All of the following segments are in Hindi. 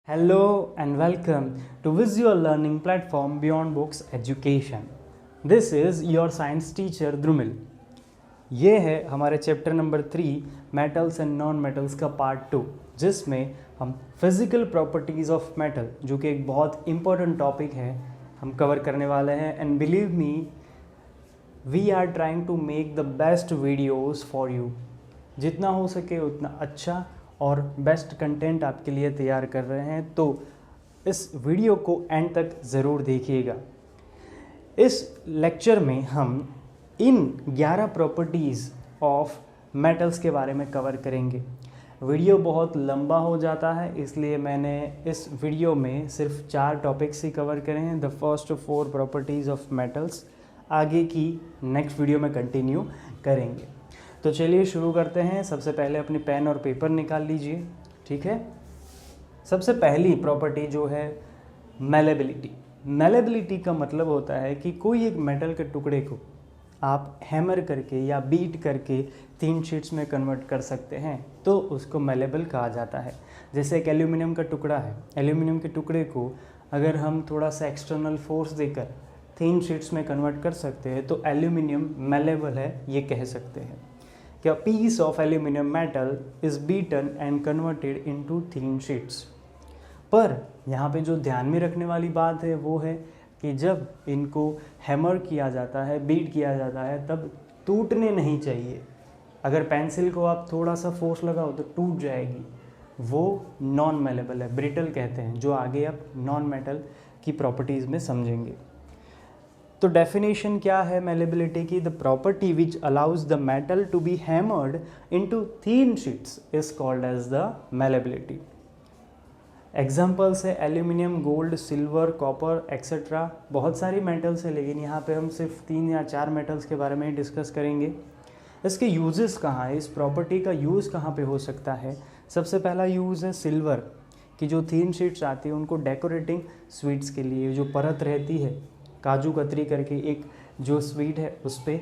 Hello and welcome to visual learning platform Beyond Books Education. This is your science teacher Drumil. ये है हमारे chapter number 3 metals and non metals का पार्ट 2, जिसमें हम फिजिकल प्रॉपर्टीज़ ऑफ मेटल, जो कि एक बहुत इम्पोर्टेंट टॉपिक है, हम कवर करने वाले हैं. And believe me, we are trying to make the best videos for you. जितना हो सके उतना अच्छा और बेस्ट कंटेंट आपके लिए तैयार कर रहे हैं, तो इस वीडियो को एंड तक ज़रूर देखिएगा. इस लेक्चर में हम इन 11 प्रॉपर्टीज़ ऑफ मेटल्स के बारे में कवर करेंगे. वीडियो बहुत लंबा हो जाता है, इसलिए मैंने इस वीडियो में सिर्फ 4 टॉपिक्स ही कवर करे हैं. The first 4 properties of metals आगे की नेक्स्ट वीडियो में कंटिन्यू करेंगे. तो चलिए शुरू करते हैं. सबसे पहले अपनी पेन और पेपर निकाल लीजिए. ठीक है. सबसे पहली प्रॉपर्टी जो है मेलेबिलिटी. मेलेबिलिटी का मतलब होता है कि कोई एक मेटल के टुकड़े को आप हैमर करके या बीट करके 3 शीट्स में कन्वर्ट कर सकते हैं, तो उसको मेलेबल कहा जाता है. जैसे एक एल्यूमिनियम का टुकड़ा है. एल्यूमिनियम के टुकड़े को अगर हम थोड़ा सा एक्सटर्नल फोर्स देकर 3 शीट्स में कन्वर्ट कर सकते हैं, तो एल्यूमिनियम मेलेबल है, ये कह सकते हैं. क्या piece of aluminium metal is beaten and converted into thin sheets. पर यहाँ पे जो ध्यान में रखने वाली बात है वो है कि जब इनको हैमर किया जाता है, बीट किया जाता है, तब टूटने नहीं चाहिए. अगर पेंसिल को आप थोड़ा सा फोर्स लगाओ तो टूट जाएगी. वो नॉन मेलेबल है, ब्रिटल कहते हैं, जो आगे आप नॉन मेटल की प्रॉपर्टीज़ में समझेंगे. तो डेफिनेशन क्या है मेलेबिलिटी की? The property which allows the metal to be hammered into thin sheets is called as the malleability. Examples है aluminium, gold, silver, copper etcetera. बहुत सारी मेटल्स है, लेकिन यहाँ पे हम सिर्फ 3 या 4 मेटल्स के बारे में डिस्कस करेंगे. इसके यूजेस कहाँ है, इस प्रॉपर्टी का यूज़ कहाँ पे हो सकता है? सबसे पहला यूज़ है सिल्वर की जो थिन शीट्स आती है उनको डेकोरेटिंग स्वीट्स के लिए. जो परत रहती है, काजू कतरी करके एक जो स्वीट है, उस पर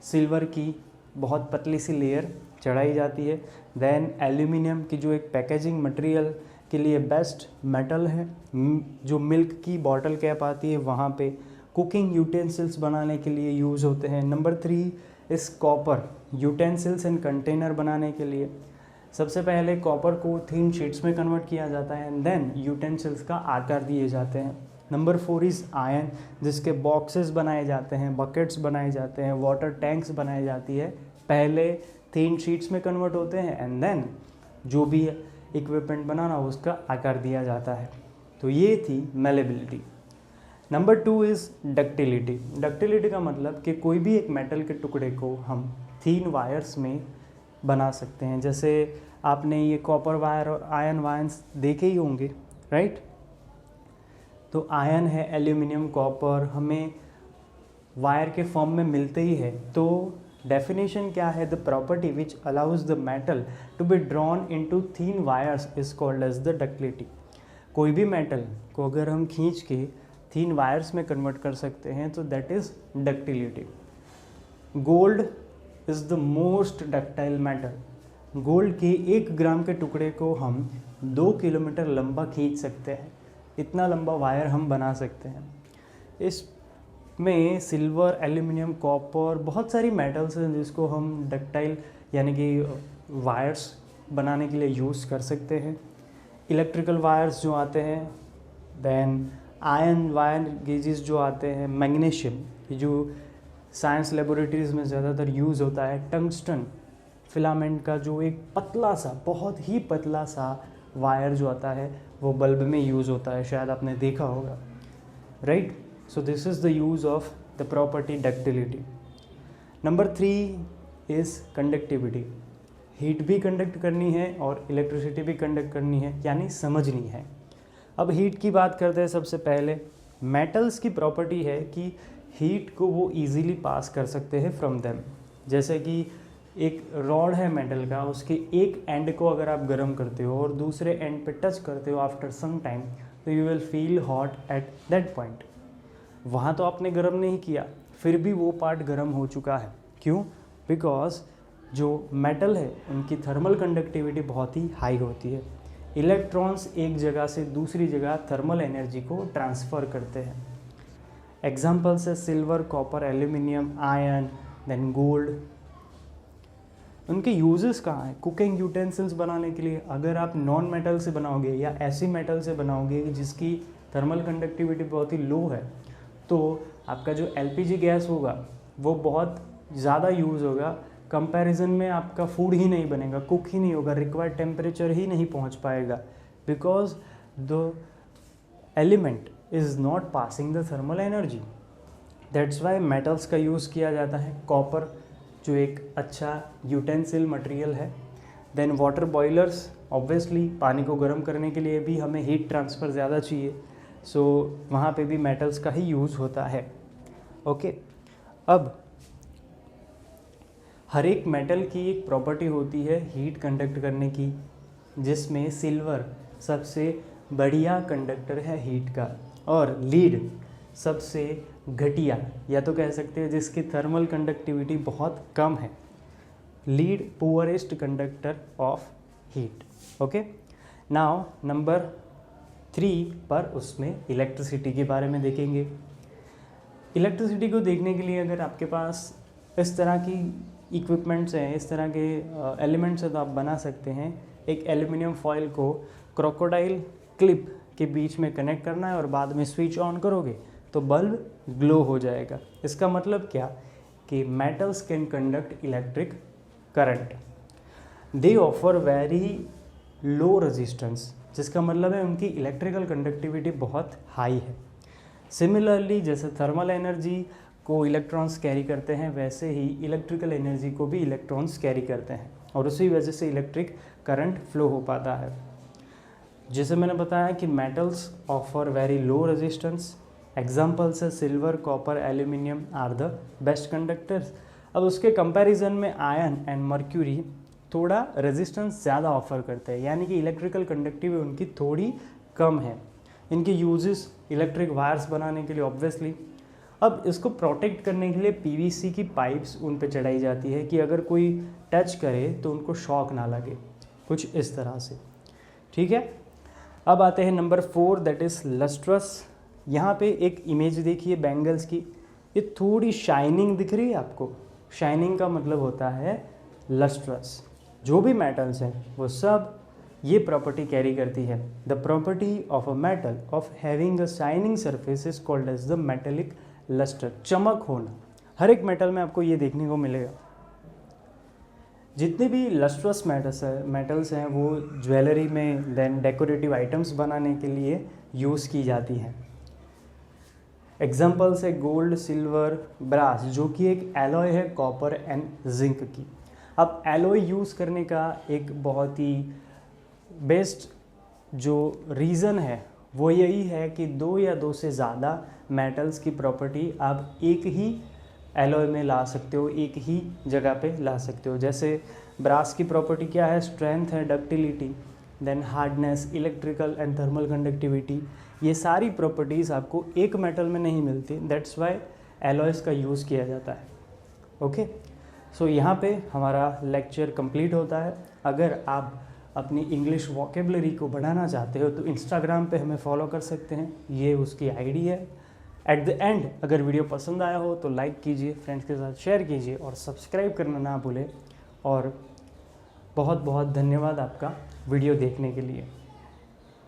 सिल्वर की बहुत पतली सी लेयर चढ़ाई जाती है. देन एल्यूमिनियम की जो एक पैकेजिंग मटेरियल के लिए बेस्ट मेटल है, जो मिल्क की बॉटल कैप आती है वहाँ पे कुकिंग यूटेंसिल्स बनाने के लिए यूज़ होते हैं. नंबर 3 इस कॉपर, यूटेंसिल्स एंड कंटेनर बनाने के लिए सबसे पहले कॉपर को थिन शीट्स में कन्वर्ट किया जाता है एंड देन यूटेंसिल्स का आकार दिए जाते हैं. नंबर 4 इज़ आयरन, जिसके बॉक्सेस बनाए जाते हैं, बकेट्स बनाए जाते हैं, वाटर टैंक्स बनाई जाती है. पहले थिन शीट्स में कन्वर्ट होते हैं एंड देन जो भी इक्विपमेंट बनाना उसका आकार दिया जाता है. तो ये थी malleability. Number 2 is ductility. Ductility का मतलब कि कोई भी एक मेटल के टुकड़े को हम थिन वायर्स में बना सकते हैं. जैसे आपने ये कॉपर वायर और आयरन वायर्स देखे ही होंगे, राइट? तो आयरन है, एल्यूमिनियम, कॉपर हमें वायर के फॉर्म में मिलते ही है. तो डेफिनेशन क्या है? The property which allows the metal to be drawn into thin wires is called as the ductility. कोई भी मेटल को अगर हम खींच के थिन वायर्स में कन्वर्ट कर सकते हैं, तो that is ductility. Gold is the most ductile metal. Gold के 1 ग्राम के टुकड़े को हम 2 किलोमीटर लंबा खींच सकते हैं. इतना लंबा वायर हम बना सकते हैं. इसमें सिल्वर, एल्यूमिनियम, कॉपर, बहुत सारी मेटल्स हैं जिसको हम डक्टाइल यानी कि वायर्स बनाने के लिए यूज़ कर सकते हैं. इलेक्ट्रिकल वायर्स जो आते हैं, देन आयरन वायर गेजेस जो आते हैं, मैग्नीशियम जो साइंस लेबोरेटरीज़ में ज़्यादातर यूज़ होता है, टंगस्टन फिलामेंट का जो एक पतला सा, बहुत ही पतला सा वायर जो आता है वो बल्ब में यूज़ होता है, शायद आपने देखा होगा, right? So this is the use of the property ductility. Number 3 is conductivity. Heat भी कंडक्ट करनी है और इलेक्ट्रिसिटी भी कंडक्ट करनी है, यानी समझनी है. अब हीट की बात करते हैं. सबसे पहले मेटल्स की प्रॉपर्टी है कि हीट को वो ईजीली पास कर सकते हैं फ्रॉम देम. जैसे कि एक रॉड है मेटल का, उसके एक एंड को अगर आप गर्म करते हो और दूसरे एंड पे टच करते हो आफ्टर सम टाइम, तो you will feel hot at that point. वहाँ तो आपने गर्म नहीं किया, फिर भी वो पार्ट गर्म हो चुका है. क्यों? बिकॉज जो मेटल है उनकी थर्मल कंडक्टिविटी बहुत ही हाई होती है. इलेक्ट्रॉन्स एक जगह से दूसरी जगह थर्मल एनर्जी को ट्रांसफ़र करते हैं। एग्जाम्पल्स है silver, copper, aluminium, iron, then gold. उनके यूजेस कहाँ हैं? कुकिंग यूटेंसिल्स बनाने के लिए। अगर आप नॉन मेटल से बनाओगे या ऐसी मेटल से बनाओगे जिसकी थर्मल कंडक्टिविटी बहुत ही लो है, तो आपका जो एलपीजी गैस होगा वो बहुत ज़्यादा यूज़ होगा। कंपैरिजन में आपका फूड ही नहीं बनेगा, कुक ही नहीं होगा, रिक्वायर्ड टेम्परेचर ही नहीं पहुंच पाएगा, because the element is not passing the thermal energy. That's why metals का यूज़ किया जाता है। कॉपर जो एक अच्छा यूटेंसिल मटेरियल है। देन वाटर बॉयलर्स, ऑब्वियसली पानी को गर्म करने के लिए भी हमें हीट ट्रांसफ़र ज़्यादा चाहिए, सो वहाँ पे भी मेटल्स का ही यूज़ होता है। ओके, अब हर एक मेटल की एक प्रॉपर्टी होती है हीट कंडक्ट करने की, जिसमें सिल्वर सबसे बढ़िया कंडक्टर है हीट का, और लीड सबसे घटिया, या तो कह सकते हैं जिसकी थर्मल कंडक्टिविटी बहुत कम है। Lead poorest conductor of heat. Okay, now number 3 पर उसमें इलेक्ट्रिसिटी के बारे में देखेंगे। इलेक्ट्रिसिटी को देखने के लिए अगर आपके पास इस तरह की इक्विपमेंट्स हैं, इस तरह के एलिमेंट्स हैं, तो आप बना सकते हैं। एक एल्यूमिनियम फॉयल को क्रोकोडाइल क्लिप के बीच में कनेक्ट करना है और बाद में स्विच ऑन करोगे तो बल्ब ग्लो हो जाएगा। इसका मतलब क्या कि metals can conduct electric current. They offer very low resistance, जिसका मतलब है उनकी इलेक्ट्रिकल कंडक्टिविटी बहुत हाई है। सिमिलरली जैसे थर्मल एनर्जी को इलेक्ट्रॉन्स कैरी करते हैं, वैसे ही इलेक्ट्रिकल एनर्जी को भी इलेक्ट्रॉन्स कैरी करते हैं, और उसी वजह से इलेक्ट्रिक करंट फ्लो हो पाता है। जैसे मैंने बताया कि metals offer very low resistance. Examples है silver, copper, aluminium are the best conductors. अब उसके कंपैरिजन में आयरन एंड मर्क्यूरी थोड़ा रेजिस्टेंस ज़्यादा ऑफर करते हैं, यानी कि इलेक्ट्रिकल कंडक्टिविटी उनकी थोड़ी कम है। इनके यूजेस इलेक्ट्रिक वायर्स बनाने के लिए ऑब्वियसली। अब इसको प्रोटेक्ट करने के लिए पीवीसी की पाइप्स उन पे चढ़ाई जाती है कि अगर कोई टच करे तो उनको शॉक ना लगे, कुछ इस तरह से। ठीक है, अब आते हैं नंबर 4, दैट इज़ लस्ट्रस। यहाँ पे एक इमेज देखिए बैंगल्स की, ये थोड़ी शाइनिंग दिख रही है आपको। शाइनिंग का मतलब होता है लस्ट्रस। जो भी मेटल्स हैं वो सब ये प्रॉपर्टी कैरी करती है। The property of a metal of having a shining surface is called as the metallic lustre. चमक होना, हर एक मेटल में आपको ये देखने को मिलेगा। जितने भी लस्ट्रस मेटल्स हैं वो ज्वेलरी में, देन डेकोरेटिव आइटम्स बनाने के लिए यूज़ की जाती हैं। एग्जाम्पल्स है गोल्ड, सिल्वर, ब्रास, जो कि एक एलॉय है कॉपर एंड जिंक की। अब एलॉय यूज़ करने का एक बहुत ही बेस्ट जो रीज़न है वो यही है कि 2 या 2 से ज़्यादा मेटल्स की प्रॉपर्टी आप एक ही एलॉय में ला सकते हो, एक ही जगह पे ला सकते हो। जैसे ब्रास की प्रॉपर्टी क्या है? स्ट्रेंथ है, ductility, then hardness, electrical and thermal conductivity. ये सारी प्रॉपर्टीज़ आपको एक मेटल में नहीं मिलती, दैट्स वाई एलॉयज़ का यूज़ किया जाता है। ओके, सो यहाँ पे हमारा लेक्चर कंप्लीट होता है। अगर आप अपनी इंग्लिश वोकेबलरी को बढ़ाना चाहते हो तो इंस्टाग्राम पे हमें फॉलो कर सकते हैं, ये उसकी आईडी है। एट द एंड अगर वीडियो पसंद आया हो तो लाइक कीजिए, फ्रेंड्स के साथ शेयर कीजिए और सब्सक्राइब करना ना भूलें। और बहुत बहुत धन्यवाद आपका वीडियो देखने के लिए।